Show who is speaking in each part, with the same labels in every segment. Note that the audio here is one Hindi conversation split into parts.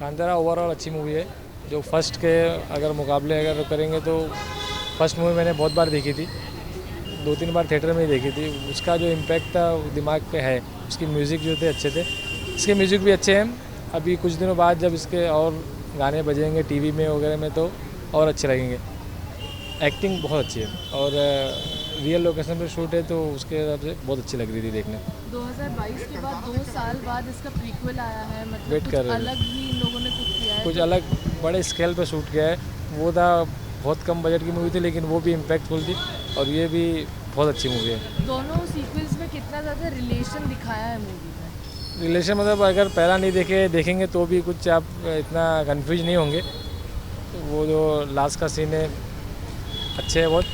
Speaker 1: कांतारा ओवरऑल अच्छी मूवी है। जो फर्स्ट के अगर मुकाबले अगर करेंगे तो फर्स्ट मूवी मैंने बहुत बार देखी थी, 2-3 बार थिएटर में ही देखी थी। उसका जो इम्पैक्ट था वो दिमाग पे है। उसकी म्यूज़िक जो थे अच्छे थे, इसके म्यूज़िक भी अच्छे हैं। अभी कुछ दिनों बाद जब इसके और गाने बजेंगे टीवी में वगैरह में तो और अच्छे लगेंगे। एक्टिंग बहुत अच्छी है और रियल लोकेशन पे शूट है तो उसके हिसाब से बहुत अच्छी लग रही थी देखने।
Speaker 2: 2022 के बाद 2 साल बाद इसका प्रीक्वल आया है, मतलब
Speaker 1: वेट
Speaker 2: कुछ
Speaker 1: कर रहे थे,
Speaker 2: अलग ही इन लोगों ने कुछ किया है
Speaker 1: कुछ
Speaker 2: तो
Speaker 1: अलग बड़े स्केल पे शूट किया है। वो था बहुत कम बजट की मूवी थी लेकिन वो भी इम्पैक्टफुल थी और ये भी बहुत अच्छी मूवी है।
Speaker 2: दोनों सीक्वल्स में कितना ज़्यादा रिलेशन दिखाया है मूवी में।
Speaker 1: रिलेशन मतलब अगर पहला नहीं देखेंगे तो भी कुछ आप इतना कंफ्यूज नहीं होंगे। वो जो लास्ट का सीन है अच्छे है बहुत।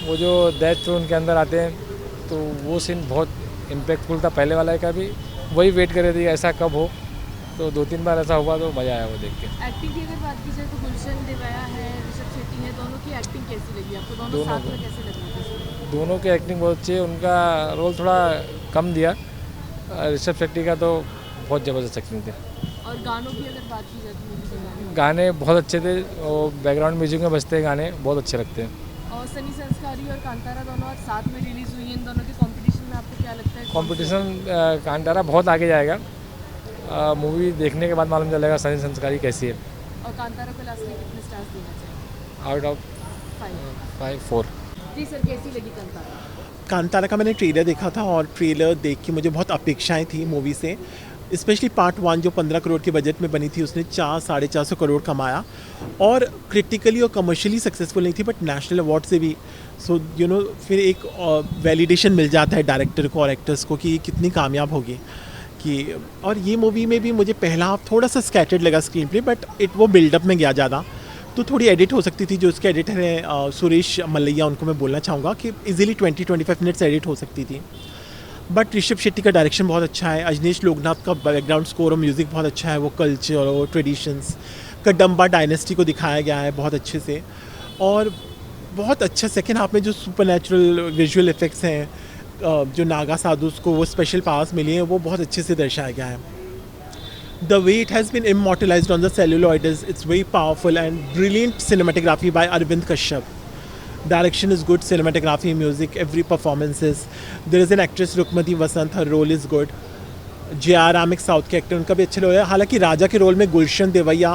Speaker 1: वो जो दैट तो उनके अंदर आते हैं तो वो सीन बहुत इम्पैक्टफुल था पहले वाला का भी। वही वेट कर रहे थे ऐसा कब हो, तो 2-3 बार ऐसा हुआ तो मज़ा आया वो देख के।
Speaker 2: एक्टिंग की अगर बात की जाए तो गुलशन देवया है, ऋषभ शेट्टी है, दोनों की एक्टिंग कैसी लगी आपको? दोनों
Speaker 1: दोनों
Speaker 2: साथ
Speaker 1: को
Speaker 2: में कैसे लगे?
Speaker 1: दोनों की एक्टिंग बहुत अच्छी है। उनका रोल थोड़ा कम दिया, ऋषभ शेट्टी का तो बहुत ज़बरदस्त एक्टिंग थी।
Speaker 2: और गानों की अगर बात की जाए तो मूवी के गाने
Speaker 1: गाने बहुत अच्छे थे और बैकग्राउंड म्यूजिक में बजते हैं गाने बहुत अच्छे लगते हैं।
Speaker 2: और सनी संस्कारी और कांतारा दोनों आज साथ में रिलीज हुई हैं, इन दोनों के कंपटीशन में आपको क्या लगता है
Speaker 1: कंपटीशन कांतारा बहुत आगे जाएगा। मूवी देखने के बाद मालूम चलेगा सनी संस्कारी कैसी है।
Speaker 2: और कांतारा को लास्ट में कितने स्टार्स देना चाहिए?
Speaker 1: Out of
Speaker 2: 5।
Speaker 1: 4।
Speaker 2: जी सर, कैसी लगी कांतारा?
Speaker 3: कांतारा का मैंने ट्रेलर देखा था और ट्रेलर देख के मुझे बहुत अपेक्षाएं थी मूवी से। स्पेशली पार्ट 1 जो 15 करोड़ के बजट में बनी थी उसने 400-450 करोड़ कमाया और क्रिटिकली और कमर्शियली सक्सेसफुल नहीं थी बट नेशनल अवार्ड से भी। सो फिर एक वैलिडेशन मिल जाता है डायरेक्टर को और एक्टर्स को कि ये कितनी कामयाब होगी कि। और ये मूवी में भी मुझे पहला हाफ थोड़ा सा स्कैटर्ड लगा स्क्रीन प्ले, बट वो बिल्डअप में गया ज़्यादा, तो थोड़ी एडिट हो सकती थी। जो उसके एडिटर हैं सुरेश मल्लैया, उनको मैं बोलना चाहूँगा कि इजीली 20-25 मिनट्स एडिट हो सकती थी। बट ऋषभ शेट्टी का डायरेक्शन बहुत अच्छा है, अजनीश लोकनाथ का बैकग्राउंड स्कोर और म्यूज़िक बहुत अच्छा है। वो कल्चर और ट्रेडिशंस कदम्बा डायनेस्टी को दिखाया गया है बहुत अच्छे से। और बहुत अच्छा सेकेंड हाफ में जो सुपर नेचुरल विजुअल इफेक्ट्स हैं, जो नागा साधुस को वो स्पेशल पावर्स मिली हैं, वो बहुत अच्छे से दर्शाया गया है। The way it has been immortalized on the celluloid it's very powerful and brilliant cinematography by Arvind Kashyap. Direction is good, cinematography, music, every performance is. There is an actress Rukmati Vasant, her role is good. J.R. Ramik south के एक्टर, उनका भी अच्छे रोल है। हालांकि राजा के रोल में गुलशन Devaiah,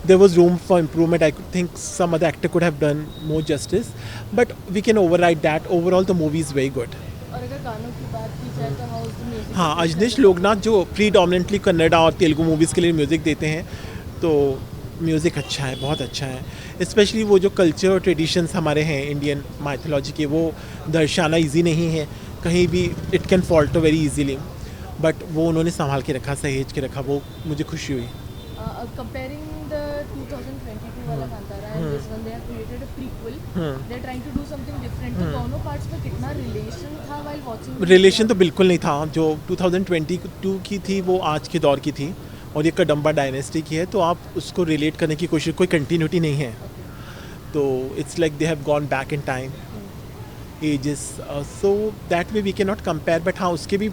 Speaker 3: there was room for improvement. I think some other actor could have done more justice, but we can override that. Overall the movie is very good.
Speaker 2: और अगर गानों की बात की जाए तो हाउ इज द म्यूजिक?
Speaker 3: हाँ, अजनीश लोकनाथ जो प्रीडोमिनेंटली कन्नड़ा और तेलुगु मूवीज़ के लिए म्यूज़िक देते हैं, तो म्यूज़िक अच्छा है, बहुत अच्छा है। स्पेशली वो जो कल्चर और ट्रेडिशंस हमारे हैं इंडियन माइथोलॉजी के, वो दर्शाना इजी नहीं है कहीं भी। It can fault very easily, but वो उन्होंने संभाल के रखा, सहेज के रखा, वो मुझे खुशी हुई।
Speaker 2: कंपेयरिंग द 2022 वाला Kantara and this one, they have created a prequel, they are trying to do something different, तो दोनों पार्ट्स में कितना रिलेशन था व्हाइल वाचिंग?
Speaker 3: रिलेशन तो बिल्कुल नहीं था। जो 2022 की थी वो आज के दौर की थी और ये कदम्बा डायनेस्टी की है, तो आप उसको रिलेट करने की कोशिश, कोई कंटिन्यूटी नहीं है। तो it's like they have gone back in time ages, so that way we can not compare. But हाँ, उसके भी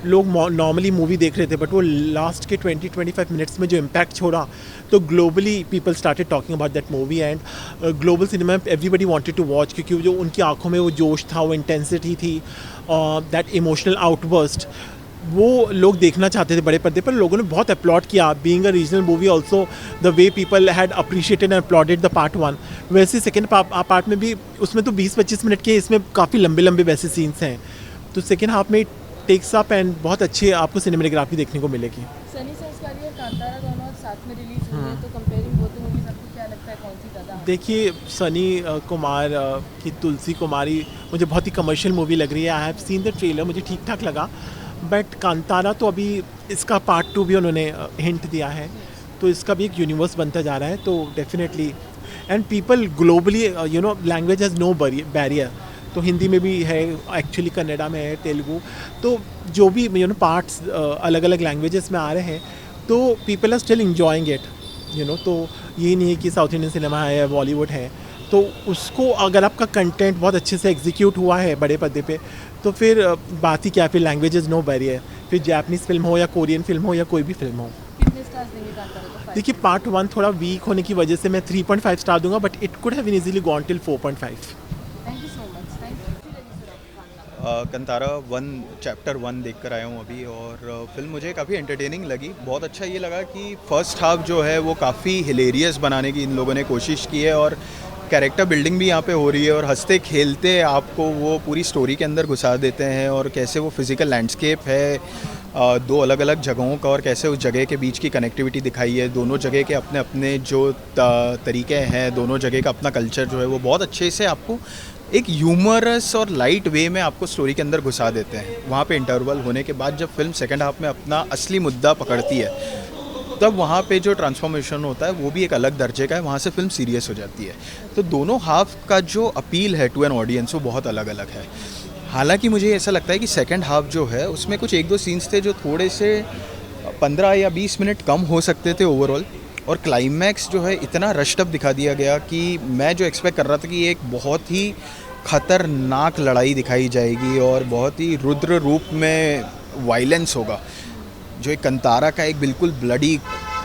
Speaker 3: लोग नॉर्मली मूवी देख रहे थे, बट वो लास्ट के 20-25 मिनट्स में जो इम्पैक्ट छोड़ा, तो globally people started talking about that movie and global cinema everybody wanted to watch, क्योंकि जो उनकी आंखों में वो जोश था, वो इंटेंसिटी थी, दैट इमोशनल आउटबर्स्ट, वो लोग देखना चाहते थे बड़े पर्दे पर। लोगों ने बहुत अपलॉड किया, being a regional movie also, the way people had appreciated and uploaded the part 1। वैसे सेकेंड पार्ट में भी, उसमें तो 20-25 मिनट के, इसमें काफ़ी लंबे लंबे वैसे सीन्स हैं, तो सेकेंड हाफ में टेक्स अप एंड बहुत अच्छी आपको सिनेमेटोग्राफी देखने को मिलेगी।
Speaker 2: सनी संस्कारी और कांतारा दोनों साथ में रिलीज हुए हैं, तो कंपेयरिंग बोथ मूवीज आपको क्या लगता है कौन सी ज़्यादा?
Speaker 3: देखिए, सनी कुमार की तुलसी कुमारी मुझे बहुत ही कमर्शियल मूवी लग रही है। I have seen the trailer, मुझे ठीक ठाक लगा, बट कांतारा तो अभी इसका पार्ट 2 भी उन्होंने हिंट दिया है, तो इसका भी एक यूनिवर्स बनता जा रहा है, तो definitely. And people globally, language has no barrier, तो हिंदी में भी है, एक्चुअली कन्नड़ा में है, तेलुगु, तो जो भी पार्ट्स अलग अलग लैंग्वेजेस में आ रहे हैं, तो people are still enjoying it, तो ये नहीं है कि साउथ इंडियन सिनेमा है या बॉलीवुड है, तो उसको अगर आपका कंटेंट बहुत अच्छे से एग्जीक्यूट हुआ है बड़े पर्दे पे, तो फिर बात ही क्या, फिर लैंग्वेजेस नो बैरियर, फिर जापानीज़ फिल्म हो या कोरियन फिल्म हो या कोई भी फिल्म हो।
Speaker 2: कितने स्टार स्टार्स देंगे कांतारा को?
Speaker 3: देखिए पार्ट 1 थोड़ा वीक होने की वजह से मैं 3.5 स्टार दूंगा, but it could have easily gone till 4.5।
Speaker 2: Thank you so much, thank you.
Speaker 4: Kantara 1 chapter 1 देख कर आया हूँ अभी, और फिल्म मुझे काफ़ी एंटरटेनिंग लगी। बहुत अच्छा ये लगा कि फर्स्ट हाफ जो है वो काफ़ी हिलेरियस बनाने की इन लोगों ने कोशिश की है, और कैरेक्टर बिल्डिंग भी यहाँ पे हो रही है, और हंसते खेलते आपको वो पूरी स्टोरी के अंदर घुसा देते हैं, और कैसे वो फिज़िकल लैंडस्केप है दो अलग अलग जगहों का, और कैसे उस जगह के बीच की कनेक्टिविटी दिखाई है। दोनों जगह के अपने अपने जो तरीके हैं, दोनों जगह का अपना कल्चर जो है वो बहुत अच्छे से आपको एक ह्यूमरस और लाइट वे में आपको स्टोरी के अंदर घुसा देते हैं। वहाँ पे इंटरवल होने के बाद जब फिल्म सेकंड हाफ में अपना असली मुद्दा पकड़ती है, तब वहाँ पे जो ट्रांसफॉर्मेशन होता है वो भी एक अलग दर्जे का है, वहाँ से फिल्म सीरियस हो जाती है। तो दोनों हाफ का जो अपील है टू एन ऑडियंस वो बहुत अलग अलग है। हालांकि मुझे ऐसा लगता है कि सेकंड हाफ जो है उसमें कुछ एक दो सीन्स थे जो थोड़े से 15 या 20 मिनट कम हो सकते थे ओवरऑल, और क्लाइमैक्स जो है इतना रश्ड अप दिखा दिया गया कि मैं जो एक्सपेक्ट कर रहा था कि एक बहुत ही ख़तरनाक लड़ाई दिखाई जाएगी और बहुत ही रुद्र रूप में वायलेंस होगा, जो एक कंतारा का एक बिल्कुल ब्लडी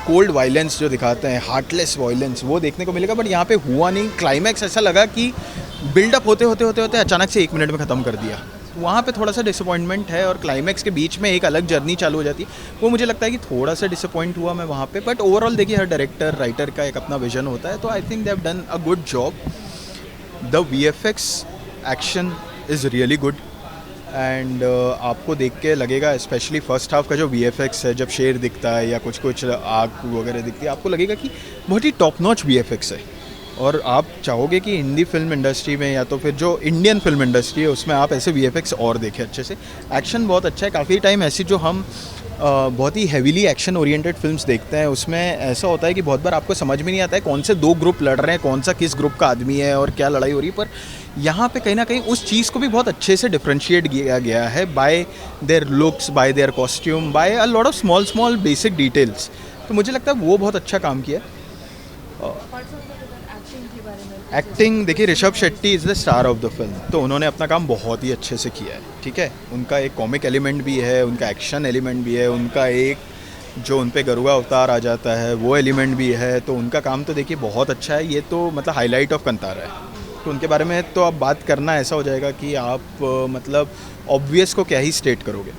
Speaker 4: कोल्ड वायलेंस जो दिखाते हैं, हार्टलेस वायलेंस, वो देखने को मिलेगा। बट यहाँ पे हुआ नहीं। क्लाइमैक्स ऐसा लगा कि बिल्डअप होते होते होते होते अचानक से 1 मिनट में ख़त्म कर दिया। वहाँ पे थोड़ा सा डिसअपॉइंटमेंट है, और क्लाइमैक्स के बीच में एक अलग जर्नी चालू हो जाती है, वो मुझे लगता है कि थोड़ा सा डिसअपॉइंट हुआ मैं वहाँ पे। बट ओवरऑल देखिए, हर डायरेक्टर राइटर का एक अपना विजन होता है, तो I think they have done a good job. The VFX action is really good, and आपको देख के लगेगा, स्पेशली फर्स्ट हाफ का जो VFX है, जब शेर दिखता है या कुछ कुछ आग वगैरह दिखती है, आपको लगेगा कि बहुत ही टॉप नॉच VFX है, और आप चाहोगे कि हिंदी फिल्म इंडस्ट्री में या तो फिर जो इंडियन फिल्म इंडस्ट्री है उसमें आप ऐसे VFX और देखें अच्छे से। एक्शन बहुत अच्छा है। काफ़ी टाइम ऐसी जो हम बहुत ही हैवीली एक्शन ओरिएंटेड फिल्म्स देखते हैं, उसमें ऐसा होता है कि बहुत बार आपको समझ में नहीं आता है कौन से 2 ग्रुप लड़ रहे हैं, कौन सा किस ग्रुप का आदमी है और क्या लड़ाई हो रही है। पर यहाँ पे कहीं ना कहीं उस चीज़ को भी बहुत अच्छे से डिफ्रेंशिएट किया गया है, by their looks, by their costume, by a lot of small basic details. तो मुझे लगता है वो बहुत अच्छा काम किया। एक्टिंग देखिए, Rishabh Shetty is the star of the film, तो उन्होंने अपना काम बहुत ही अच्छे से किया है। ठीक है, उनका एक कॉमिक एलिमेंट भी है, उनका एक्शन एलिमेंट भी है, उनका एक जो उन पे गरुड़ा अवतार आ जाता है वो एलिमेंट भी है, तो उनका काम तो देखिए बहुत अच्छा है। ये तो मतलब हाईलाइट ऑफ कंतारा है, तो उनके बारे में तो अब बात करना ऐसा हो जाएगा कि आप मतलब ऑब्वियस को क्या ही स्टेट करोगे।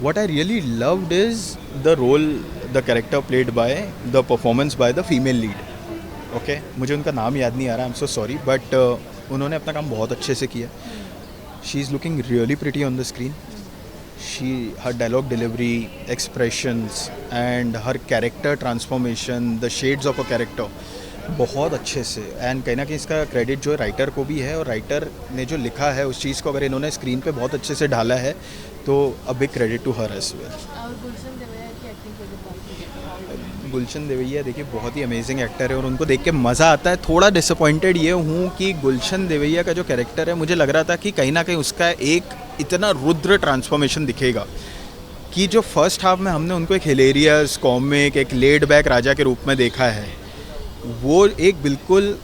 Speaker 4: What I really loved is the role, the character played by, the performance by the female lead. Okay, मुझे उनका नाम याद नहीं आ रहा, I am so sorry, but उन्होंने अपना काम बहुत अच्छे से किया। She is looking really pretty on the screen. Her dialogue delivery, expressions and her character transformation, the shades of a character बहुत अच्छे से, एंड कहीं ना कहीं इसका क्रेडिट जो है राइटर को भी है, और राइटर ने जो लिखा है उस चीज़ को अगर इन्होंने स्क्रीन पे बहुत अच्छे से ढाला है तो a big credit to her as well. Gulshan Devaiah देखिए बहुत ही अमेजिंग एक्टर है, और उनको देख के मज़ा आता है। थोड़ा डिसअपॉइंटेड ये हूँ कि गुलशन देवैया का जो कैरेक्टर है, मुझे लग रहा था कि कहीं ना कहीं उसका एक इतना रुद्र ट्रांसफॉर्मेशन दिखेगा कि जो फर्स्ट हाफ में हमने उनको एक हिलेरियस कॉमिक, एक लेड बैक राजा के रूप में देखा है, वो एक बिल्कुल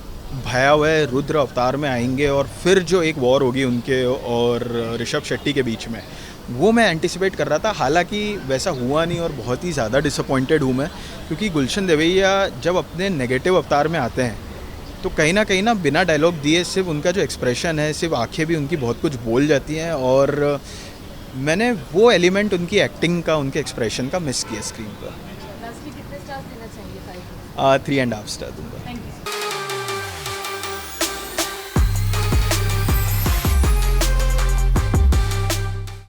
Speaker 4: भयावह रुद्र अवतार में आएंगे, और फिर जो एक वॉर होगी उनके और ऋषभ शेट्टी के बीच में, वो मैं एंटिसिपेट कर रहा था। हालांकि वैसा हुआ नहीं, और बहुत ही ज़्यादा डिसअपॉइंटेड हूँ मैं, क्योंकि गुलशन देवैया जब अपने नेगेटिव अवतार में आते हैं तो कहीं ना बिना डायलॉग दिए सिर्फ उनका जो एक्सप्रेशन है, सिर्फ आंखें भी उनकी बहुत कुछ बोल जाती हैं, और मैंने वो एलिमेंट उनकी एक्टिंग का, उनके एक्सप्रेशन का मिस किया स्क्रीन पर।
Speaker 2: 10 की कितने स्टार्स देना चाहिए?
Speaker 4: 3.5 स्टार दूँगा।